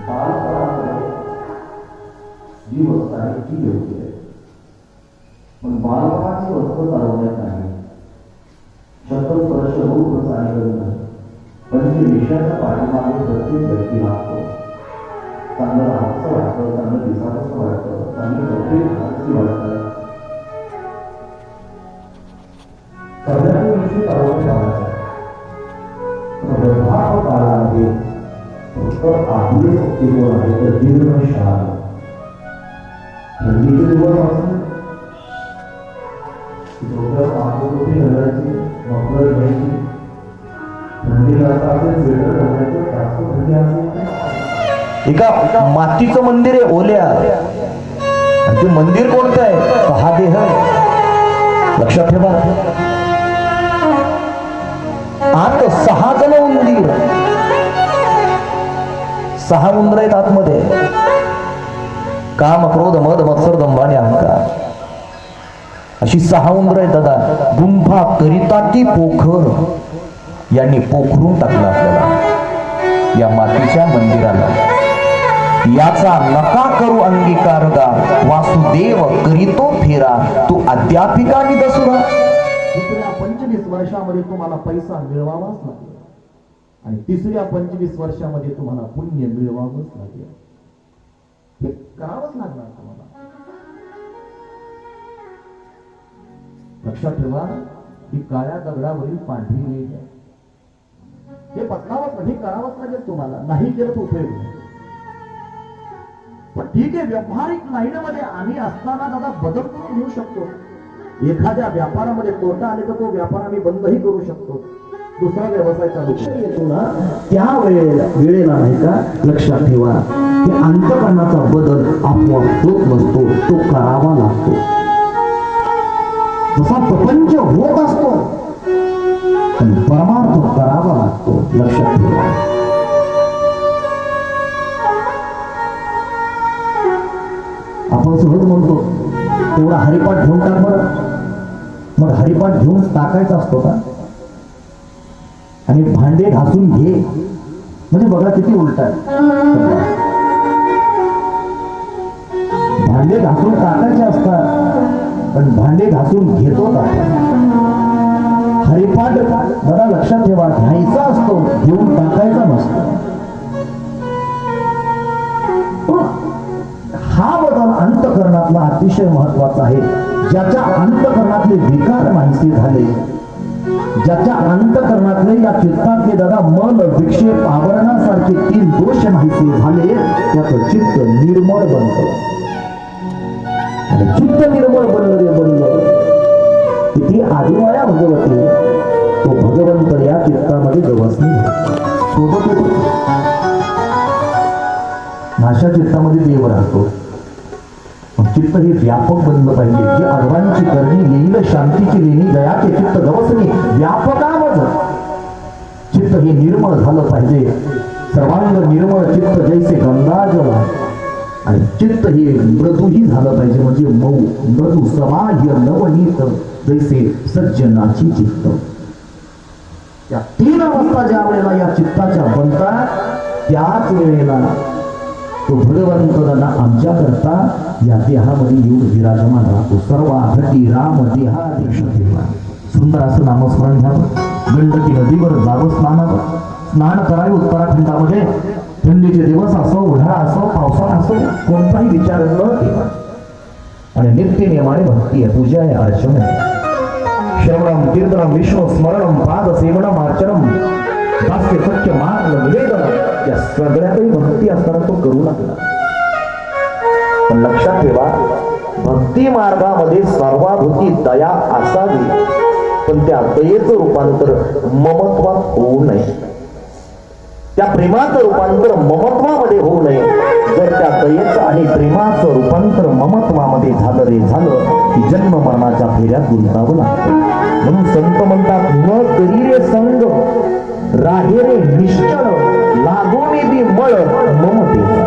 बालपणामध्ये जी वस्तू आहे ती योग्य आहे, पण बालपणाची वस्तू चालवण्यात नाही. शब्दस्पर्श रूप चालवलं नाही, पण जे विषयाच्या पाठीमागे प्रत्येक व्यक्ती लागतो. चांगलं राहायचं वाटतं, चांगलं दिसावंसं वाटतं, चांगली नोकरी घालायची वाटतं, सगळ्यांनी विषय चालवून ठेवायचा. वृद्धापकाळामध्ये फक्त आपले शक्तीवर आहे तर दीर्घ शाळा थंडीचे दिवस असून डोक्यावर आंघोळी घालायची, मफलर घ्यायची, थंडीला असेल स्वेटर घालायचं, जास्त थंडी असेल एका मातीचं मंदिर आहे ओल्या, ते मंदिर कोणतं आहे? हा देह. लक्षात ठेवा. आत 6 जण उंदीर, 6 उंदर आहेत आतमध्ये. काम, क्रोध, मद, मत्सर, दंभ आणि अहंकार अशी 6 उंदर आहेत दादा. गुंफा करिता ती पोखर यांनी पोखरून टाकला आपल्याला या मातीच्या मंदिराला. याचा नका करू अंगीकार गा, वासुदेव करीतो फेरा, तू अध्यापिका निदसुरा. दुसऱ्या 25 वर्षामध्ये तुम्हाला पैसा मिळवावाच लागेल आणि तिसऱ्या 25 वर्षामध्ये तुम्हाला पुण्य मिळवावंच लागेल. हे करावंच लागणार तुम्हाला. लक्षात ठेवा, ही काळ्या दगडावरील पांढरी रेष आहे. हे बदलावंच, हे करावंच लागेल तुम्हाला. नाही केलं तर उपयोग नाही. पण ठीक आहे, व्यावहारिक लाईनमध्ये आम्ही असताना दादा बदल करून घेऊ शकतो. एखाद्या व्यापारामध्ये तोटा आले तर तो व्यापार आम्ही बंदही करू शकतो, दुसरा व्यवसाय चालू येतो ना. त्या वेळेला नाही का लक्षात ठेवा, की अंतःकरणाचा बदल आपोआप होत नसतो, तो करावा लागतो. जसा प्रपंच होत असतो पण परमार्थ करावा लागतो. लक्षात ठेवा. आपण सहज म्हणतो तेवढा हरिपाठ घेऊन टाक बरं. मग हरिपाठ घेऊन टाकायचा असतो का? आणि भांडे घासून घे म्हणजे बघा किती उलट आहे. भांडे घासून टाकायचे असतात पण भांडे घासून घेतो का? हरिपाठ बघा लक्षात ठेवा, घ्यायचा असतो, घेऊन टाकायचा नसतो. हा बदल अंतःकरणातला अतिशय महत्वाचा आहे. ज्याच्या अंतःकरणातले विकार नाहीसे झाले, ज्याच्या अंतःकरणातले या चित्तातले दादा मन, विक्षेप, आवरणासारखे 3 दोष नाहीसे झाले, त्याचं चित्त निर्मळ बनतं. आणि चित्त निर्मळ बनलं किती आदिमाया भगवती, तो भगवंत या चित्तामध्ये गवसणी सोबत येतो. नाशा चित्तामध्ये देव राहतो. चित्त हे व्यापक बनलं पाहिजे. जी अडवांची करणी येईल शांतीची लेणी, दयाचे चित्त गवसणी व्यापकामच. चित्त हे निर्मळ झालं पाहिजे. सर्वांग निर्मळ चित्त जैसे गंगाजल, आणि चित्त हे मृदूही झालं पाहिजे, म्हणजे मऊ मृदू समाह्य नवनीत जैसे सज्जनाची चित्त. या 3 अवस्था ज्या वेळेला या चित्ताच्या बनतात, त्याच वेळेला तो भगवंत दादा आमच्या करता या देहामध्ये येऊन विराजमान राहतो. सर्व घटी राम देहाधीश देवा. सुंदर असं नामस्मरण घ्यावं. गंडकी नदीवर जावं स्नानावर. स्नान करावे उत्तराखंडामध्ये. थंडीचे दिवस असो, उन्हाळा असो, पावसाळा असो, कोणताही विचार न केला. आणि नित्य नियमाने भक्ती आहे, पूजा आहे, अर्चना आहे. श्रवणम कीर्तनम विष्णू स्मरणम पाद सेवनम अर्चनम भाष्य सत्य मार्ग निवेदन, या सगळ्यातही भक्ती असताना तो करू लागला. पण लक्षात ठेवा, भक्ती मार्गामध्ये सर्वाभूती दया असावी, पण त्या दयेचं रूपांतर ममत्वात होऊ नये. त्या प्रेमाचं रूपांतर ममत्वामध्ये होऊ नये. जर त्या दयेचं आणि प्रेमाचं रूपांतर ममत्वामध्ये झालं की जन्म मरणाच्या फेऱ्यात गुंतावं लागतं. म्हणून संत म्हणतात, न करी रे संग राहे रे निश्चळ, लागोने बी मळ ममतेचा.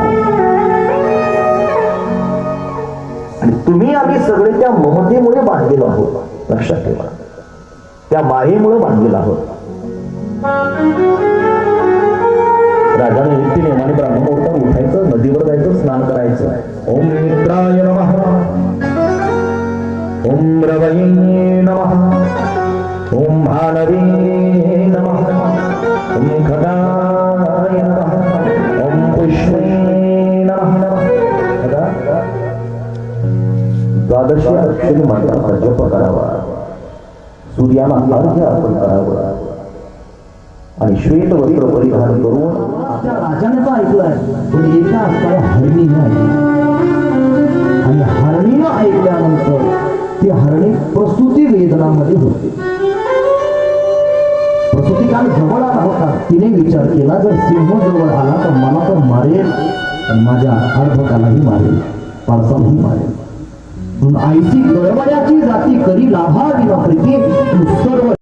आणि तुम्ही आम्ही सगळे त्या ममतेमुळे बांधलेलो आहोत. लक्षात ठेवा, त्या मायेमुळे बांधलेलो आहोत. राजाने रीती नेमाने ब्राह्मण उठायचं, नदीवर जायचं, स्नान करायचं. ओम मित्राय नमः, ओम रवये नमः, ओम भानवे नमः, ओम खगाय नमः, ओम पुष्पे नमः. द्वादशी अक्षरी मंत्राचा जप करावा, सूर्याला अर्घ्य अर्पण करावं आणि श्वेत वस्त्र परिधान करून त्या राजाने तर ऐकलंय, पण एका असणाऱ्या हरणीने ऐकलं आणि हरणीनं ऐकल्यानंतर ती हरणी प्रसूती वेदनामध्ये होती. प्रसूती काल जवळ आला होता. तिने विचार केला, जर सिंह जवळ आला तर मला तर मारेल आणि माझ्या अर्भकालाही मारेल, पारसालाही मारेल. म्हणून आईची गळवड्याची जाती करी लाभावी